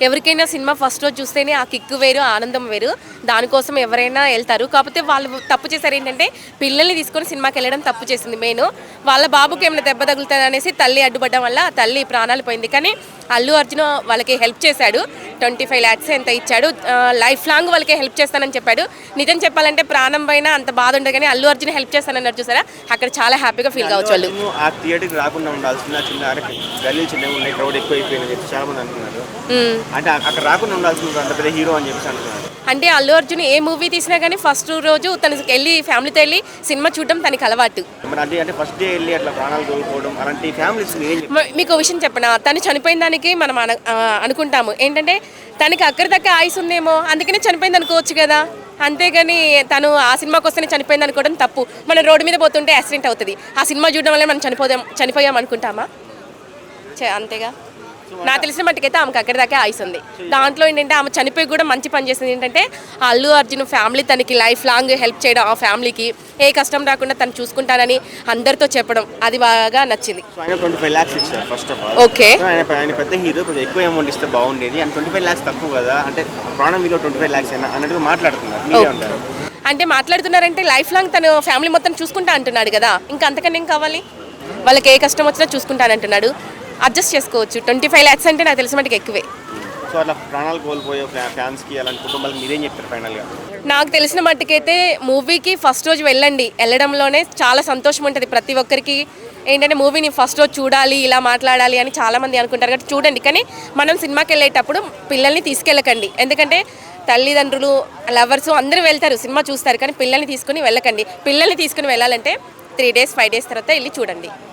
ఎవరికైనా cinema first రోజు చూస్తేనే ఆ కిక్ వేరు, ఆనందం వేరు. దానికోసం ఎవరైనా వెళ్తారు. కాకపోతే వాళ్ళు తప్పు చేశారు ఏంటంటే పిల్లల్ని తీసుకొని సినిమాకి వెళ్ళడం తప్పు చేసింది మెయిన్. వాళ్ళ బాబుకి ఏమైనా దెబ్బ తగులుతుంది అనేసి తల్లి అడ్డుపడడం వల్ల తల్లి ప్రాణాలు పోయింది. కానీ అల్లు అర్జున్ వాళ్ళకి హెల్ప్ చేశాడు. 25 lakhs ఎంత ఇచ్చాడు. లైఫ్ లాంగ్ వాళ్ళకి హెల్ప్ చేస్తానని చెప్పాడు. నిజం చెప్పాలంటే ప్రాణం పైన అంత బాధ ఉండదు, కానీ అల్లు అర్జున్ హెల్ప్ చేస్తానన్నారు చూసారా, అక్కడ చాలా హ్యాపీగా ఫీల్ కావచ్చు వాళ్ళు. ఆ థియేటర్కి రాకుండా ఉండాల్సిన చిన్న గల్లీ చిన్నగా ఉన్నాయి, క్రౌడ్ ఎక్కువ అయిపోయిందని చెప్పి చాలా మంది అంటున్నారు. అంటే అక్కడ రాకుండా ఉండాల్సిన అంత పెద్ద హీరో అని చెప్పేసి అంటున్నారు. అంటే అల్లు అర్జున్ ఏ మూవీ తీసినా కానీ ఫస్ట్ రోజు తను వెళ్ళి ఫ్యామిలీతో వెళ్ళి సినిమా చూడడం తనకి అలవాటు. అంటే ఫస్ట్ డే వెళ్ళి అట్లా ప్రాణాలు కోల్పోవడం అలాంటి ఫ్యామిలీస్. మీకు విషయం చెప్పనా, తను చనిపోయిన దానికి మనం అనుకుంటాము ఏంటంటే తనకి అక్కడి దాకా ఆయుస్ ఉందేమో అందుకనే చనిపోయింది అనుకోవచ్చు కదా. అంతేగాని తను ఆ సినిమాకి వస్తేనే చనిపోయింది అనుకోవడం తప్పు. మనం రోడ్డు మీద పోతుంటే యాక్సిడెంట్ అవుతుంది, ఆ సినిమా చూడడం వల్ల మనం చనిపోయాం అనుకుంటామా? అంతేగా. నాకు తెలిసిన మట్టుకైతే ఆమెకు అక్కడి దాకా ఆయుస్ ఉంది. దాంట్లో ఏంటంటే ఆమె చనిపోయి కూడా మంచి పని చేసింది ఏంటంటే అల్లు అర్జున్ ఫ్యామిలీ తనకి లైఫ్ లాంగ్ హెల్ప్ చేయడం, ఆ ఫ్యామిలీకి ఏ కష్టం రాకుండా తను చూసుకుంటానని అందరితో చెప్పడం, అది బాగా నచ్చింది. ఓకే, ఆయన పెద్ద హీరో, కొంచెం ఎక్కువ అమౌంట్ ఇస్తే బాగుండేది. అండ్ 25 lakhs తక్కువ కదా, అంటే ప్రాణం విలువ 25 lakhs అయినా అన్నట్టుగా మాట్లాడుతున్నారు. అంటే మాట్లాడుతున్నారంటే లైఫ్ లాంగ్ తను ఫ్యామిలీ మొత్తం చూసుకుంటా అంటున్నాడు కదా, ఇంకా అంతకన్నా ఏం కావాలి? వాళ్ళకి ఏ కష్టం వచ్చినా చూసుకుంటానంటున్నాడు, అడ్జస్ట్ చేసుకోవచ్చు. 25 lakhs అంటే నాకు తెలిసిన మటుకు ఎక్కువే. సో అట్లా ప్రాణాలు కోల్పోయే ఫ్యాన్స్కి అలాంటి కుటుంబాలకు మీరేం చెప్తారు ఫైనల్గా? నాకు తెలిసిన మట్టుకైతే మూవీకి ఫస్ట్ రోజు వెళ్ళడంలోనే చాలా సంతోషం ఉంటుంది ప్రతి ఒక్కరికి. ఏంటంటే మూవీని ఫస్ట్ రోజు చూడాలి, ఇలా మాట్లాడాలి అని చాలామంది అనుకుంటారు కాబట్టి చూడండి. కానీ మనం సినిమాకి వెళ్ళేటప్పుడు పిల్లల్ని తీసుకెళ్ళకండి. ఎందుకంటే తల్లిదండ్రులు, లవర్స్ అందరూ వెళ్తారు, సినిమా చూస్తారు, కానీ పిల్లల్ని తీసుకుని వెళ్ళకండి. పిల్లల్ని తీసుకుని వెళ్ళాలంటే 3 days 5 days తర్వాత వెళ్ళి చూడండి.